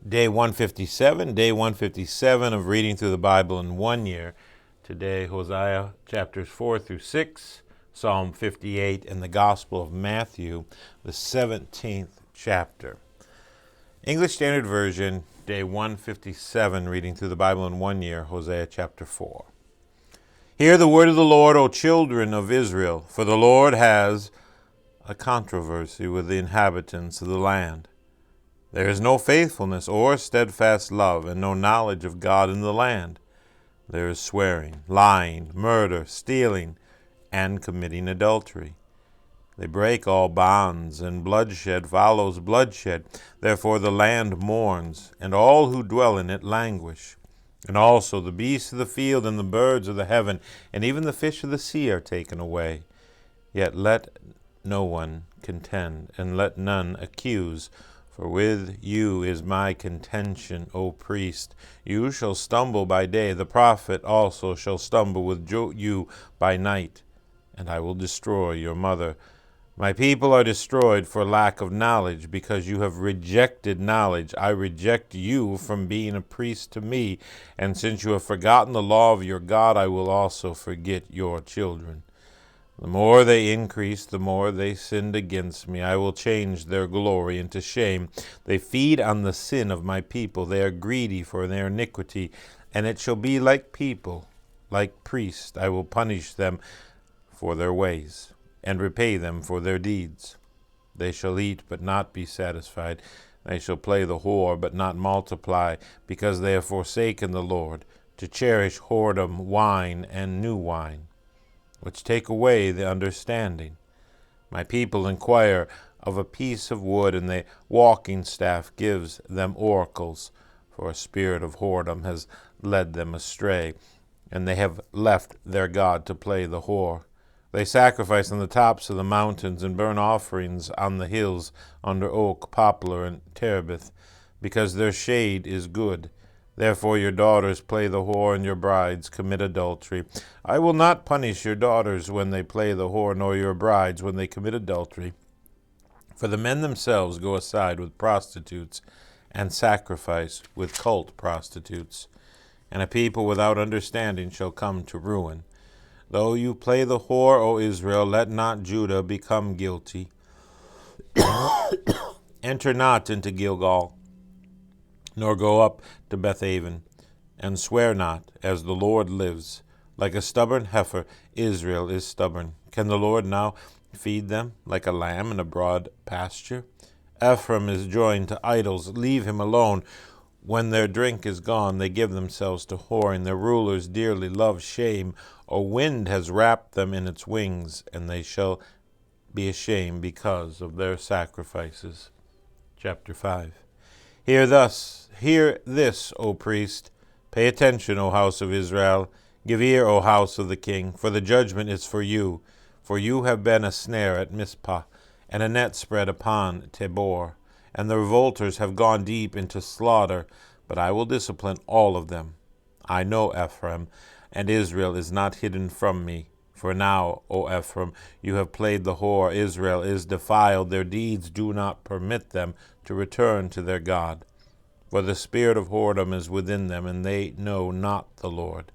Day 157 of reading through the Bible in 1 year. Today, Hosea chapters 4 through 6, Psalm 58, and the Gospel of Matthew, the 17th chapter. English Standard Version, Day 157, reading through the Bible in 1 year, Hosea chapter 4. Hear the word of the Lord, O children of Israel, for the Lord has a controversy with the inhabitants of the land. There is no faithfulness or steadfast love, and no knowledge of God in the land. There is swearing, lying, murder, stealing, and committing adultery. They break all bonds, and bloodshed follows bloodshed. Therefore the land mourns, and all who dwell in it languish. And also the beasts of the field and the birds of the heaven, and even the fish of the sea are taken away. Yet let no one contend, and let none accuse. For with you is my contention, O priest. You shall stumble by day, the prophet also shall stumble with you by night, and I will destroy your mother. My people are destroyed for lack of knowledge, because you have rejected knowledge. I reject you from being a priest to me, and since you have forgotten the law of your God, I will also forget your children. The more they increased, the more they sinned against me. I will change their glory into shame. They feed on the sin of my people. They are greedy for their iniquity, and it shall be like people, like priests. I will punish them for their ways, and repay them for their deeds. They shall eat, but not be satisfied. They shall play the whore, but not multiply, because they have forsaken the Lord, to cherish whoredom, wine, and new wine, which take away the understanding. My people inquire of a piece of wood, and the walking staff gives them oracles. For a spirit of whoredom has led them astray, and they have left their God to play the whore. They sacrifice on the tops of the mountains, and burn offerings on the hills under oak, poplar, and terebinth, because their shade is good. Therefore your daughters play the whore, and your brides commit adultery. I will not punish your daughters when they play the whore, nor your brides when they commit adultery. For the men themselves go aside with prostitutes, and sacrifice with cult prostitutes. And a people without understanding shall come to ruin. Though you play the whore, O Israel, let not Judah become guilty. Enter not into Gilgal, nor go up to Bethaven, and swear not, as the Lord lives. Like a stubborn heifer, Israel is stubborn. Can the Lord now feed them like a lamb in a broad pasture? Ephraim is joined to idols. Leave him alone. When their drink is gone, they give themselves to whoring. Their rulers dearly love shame. A wind has wrapped them in its wings, and they shall be ashamed because of their sacrifices. Chapter 5. Hear this, O priest. Pay attention, O house of Israel. Give ear, O house of the king, for the judgment is for you. For you have been a snare at Mizpah, and a net spread upon Tabor. And the revolters have gone deep into slaughter, but I will discipline all of them. I know Ephraim, and Israel is not hidden from me. For now, O Ephraim, you have played the whore. Israel is defiled. Their deeds do not permit them to return to their God. For the spirit of whoredom is within them, and they know not the Lord.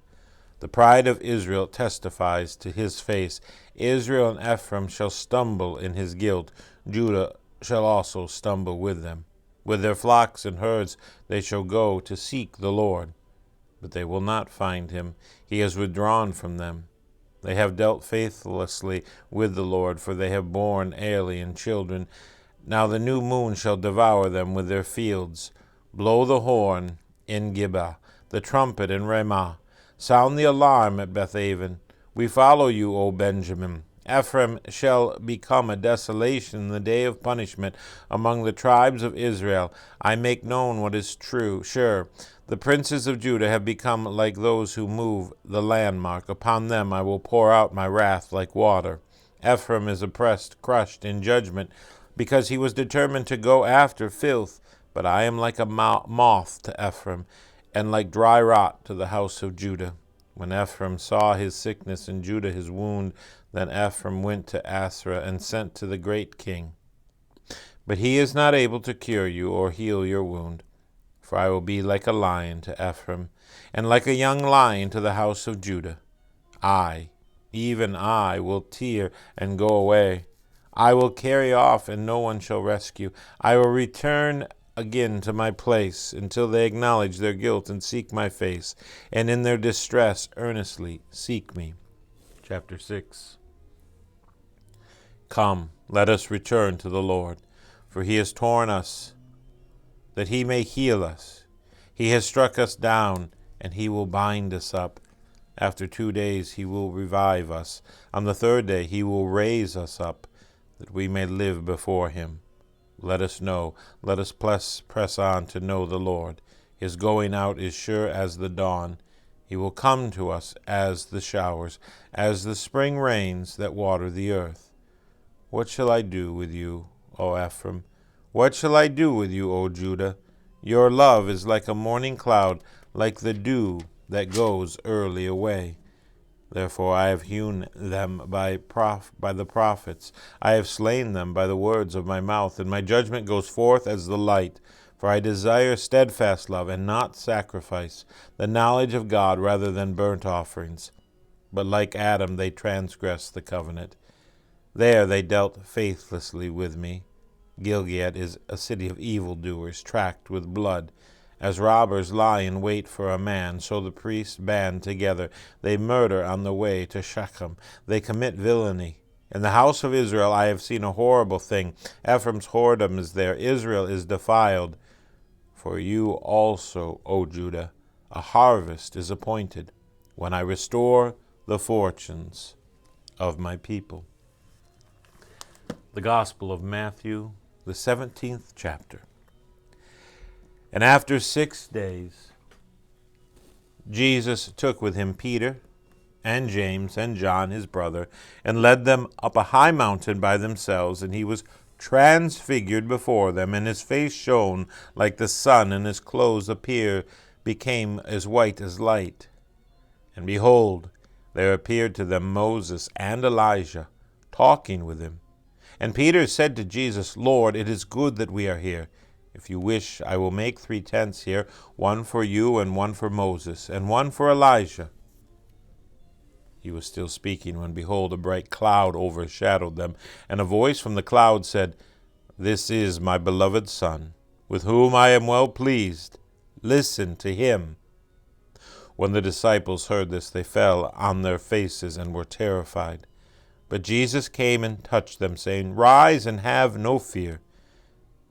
The pride of Israel testifies to his face. Israel and Ephraim shall stumble in his guilt. Judah shall also stumble with them. With their flocks and herds they shall go to seek the Lord. But they will not find him. He has withdrawn from them. They have dealt faithlessly with the Lord, for they have borne alien children. Now the new moon shall devour them with their fields. Blow the horn in Gibeah, the trumpet in Ramah. Sound the alarm at Bethaven. We follow you, O Benjamin. Ephraim shall become a desolation in the day of punishment among the tribes of Israel. I make known what is true. Sure, the princes of Judah have become like those who move the landmark. Upon them I will pour out my wrath like water. Ephraim is oppressed, crushed in judgment, because he was determined to go after filth. But I am like a moth to Ephraim, and like dry rot to the house of Judah. When Ephraim saw his sickness and Judah his wound, then Ephraim went to Asherah and sent to the great king. But he is not able to cure you or heal your wound. For I will be like a lion to Ephraim, and like a young lion to the house of Judah. I, even I, will tear and go away. I will carry off, and no one shall rescue. I will return again to my place until they acknowledge their guilt and seek my face, and in their distress earnestly seek me. Chapter 6. Come, let us return to the Lord, for he has torn us, that he may heal us. He has struck us down, and he will bind us up. After 2 days he will revive us. On the third day he will raise us up, that we may live before him. Let us press on to know the Lord. His going out is sure as the dawn. He will come to us as the showers, as the spring rains that water the earth. What shall I do with you, O Ephraim? What shall I do with you, O Judah? Your love is like a morning cloud, like the dew that goes early away. Therefore I have hewn them by the prophets. I have slain them by the words of my mouth, and my judgment goes forth as the light. For I desire steadfast love and not sacrifice, the knowledge of God rather than burnt offerings. But like Adam they transgressed the covenant. There they dealt faithlessly with me. Gilead is a city of evildoers, tracked with blood. As robbers lie in wait for a man, so the priests band together. They murder on the way to Shechem. They commit villainy. In the house of Israel I have seen a horrible thing. Ephraim's whoredom is there. Israel is defiled. For you also, O Judah, a harvest is appointed, when I restore the fortunes of my people. The Gospel of Matthew, the 17th chapter. And after 6 days, Jesus took with him Peter and James and John his brother, and led them up a high mountain by themselves, and he was transfigured before them, and his face shone like the sun, and his clothes became as white as light. And behold, there appeared to them Moses and Elijah, talking with him. And Peter said to Jesus, Lord, it is good that we are here. If you wish, I will make 3 tents here, one for you, and one for Moses, and one for Elijah. He was still speaking when, behold, a bright cloud overshadowed them, and a voice from the cloud said, This is my beloved Son, with whom I am well pleased. Listen to him. When the disciples heard this, they fell on their faces and were terrified. But Jesus came and touched them, saying, Rise and have no fear.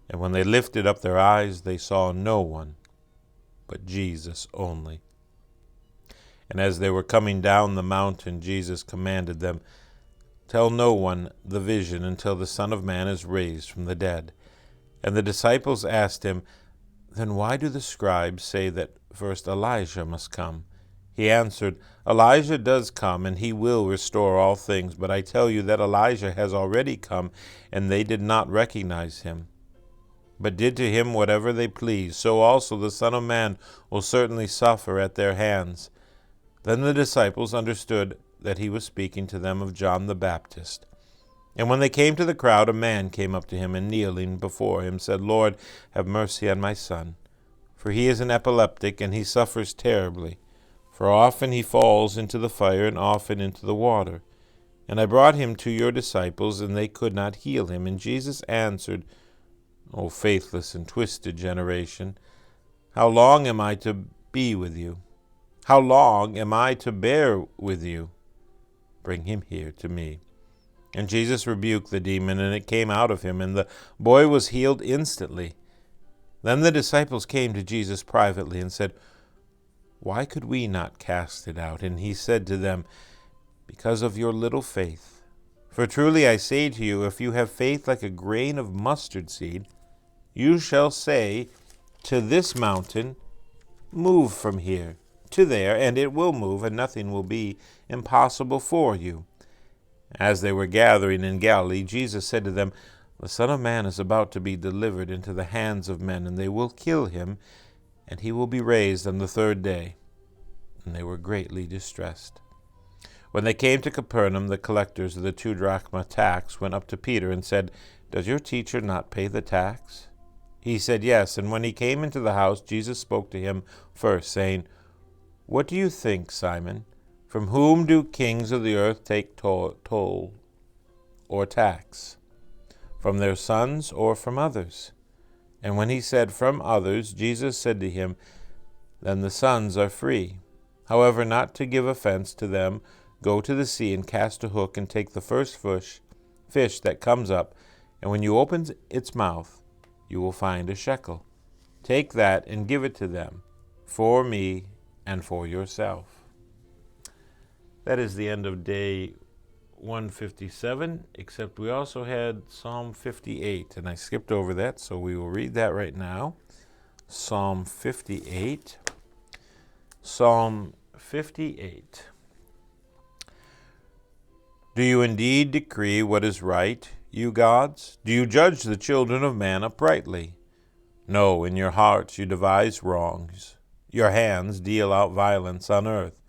And when they lifted up their eyes, they saw no one, but Jesus only. And as they were coming down the mountain, Jesus commanded them, Tell no one the vision until the Son of Man is raised from the dead. And the disciples asked him, Then why do the scribes say that first Elijah must come? He answered, Elijah does come, and he will restore all things. But I tell you that Elijah has already come, and they did not recognize him, but did to him whatever they pleased. So also the Son of Man will certainly suffer at their hands. Then the disciples understood that he was speaking to them of John the Baptist. And when they came to the crowd, a man came up to him, and kneeling before him said, Lord, have mercy on my son, for he is an epileptic, and he suffers terribly. For often he falls into the fire, and often into the water. And I brought him to your disciples, and they could not heal him. And Jesus answered, O faithless and twisted generation, how long am I to be with you? How long am I to bear with you? Bring him here to me. And Jesus rebuked the demon, and it came out of him, and the boy was healed instantly. Then the disciples came to Jesus privately and said, Why could we not cast it out? And he said to them, Because of your little faith. For truly I say to you, if you have faith like a grain of mustard seed, you shall say to this mountain, Move from here to there, and it will move, and nothing will be impossible for you. As they were gathering in Galilee, Jesus said to them, The Son of Man is about to be delivered into the hands of men, and they will kill him, and he will be raised on the third day. And they were greatly distressed. When they came to Capernaum, the collectors of the 2 drachma tax went up to Peter and said, Does your teacher not pay the tax? He said, Yes. And when he came into the house, Jesus spoke to him first, saying, What do you think, Simon? From whom do kings of the earth take toll or tax? From their sons or from others? And when he said, From others, Jesus said to him, Then the sons are free. However, not to give offense to them, go to the sea and cast a hook and take the first fish that comes up, and when you open its mouth, you will find a shekel. Take that and give it to them, for me and for yourself. That is the end of day 157, except we also had Psalm 58, and I skipped over that, so we will read that right now. Psalm 58. Psalm 58. Do you indeed decree what is right, you gods? Do you judge the children of man uprightly? No, in your hearts you devise wrongs. Your hands deal out violence on earth.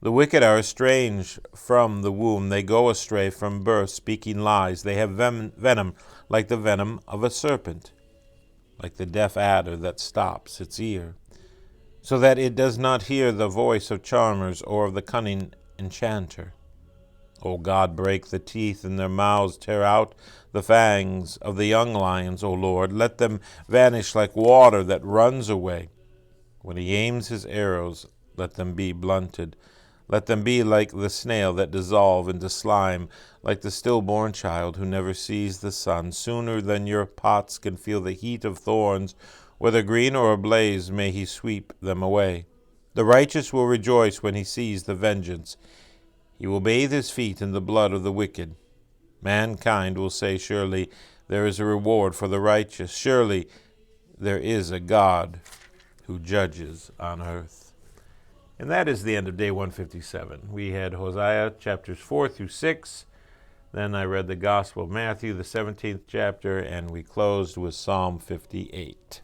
The wicked are estranged from the womb. They go astray from birth, speaking lies. They have venom like the venom of a serpent, like the deaf adder that stops its ear, so that it does not hear the voice of charmers or of the cunning enchanter. O God, break the teeth in their mouths, tear out the fangs of the young lions, O Lord. Let them vanish like water that runs away. When he aims his arrows, let them be blunted. Let them be like the snail that dissolve into slime, like the stillborn child who never sees the sun. Sooner than your pots can feel the heat of thorns, whether green or ablaze, may he sweep them away. The righteous will rejoice when he sees the vengeance. He will bathe his feet in the blood of the wicked. Mankind will say, Surely there is a reward for the righteous. Surely there is a God who judges on earth. And that is the end of day 157. We had Hosea chapters 4 through 6. Then I read the Gospel of Matthew, the 17th chapter, and we closed with Psalm 58.